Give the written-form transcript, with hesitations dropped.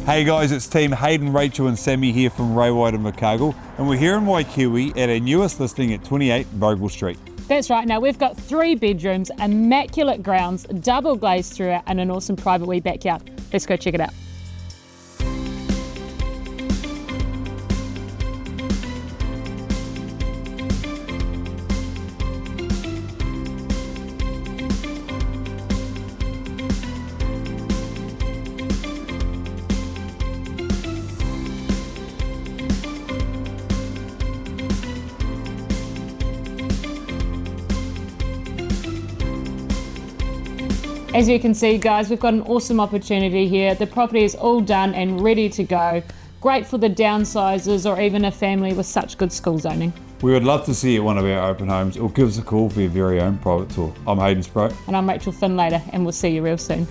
Hey guys, it's team Hayden, Rachel and Sammy here from Ray White and Invercargill, and we're here in Waikiki at our newest listing at 28 Vogel Street. That's right. Now we've got 3 bedrooms, immaculate grounds, double glazed throughout and an awesome private wee backyard. Let's go check it out. As you can see guys, we've got an awesome opportunity here. The property is all done and ready to go. Great for the downsizers or even a family with such good school zoning. We would love to see you at one of our open homes or give us a call for your very own private tour. I'm Hayden Spro. And I'm Rachel Finlater, and we'll see you real soon.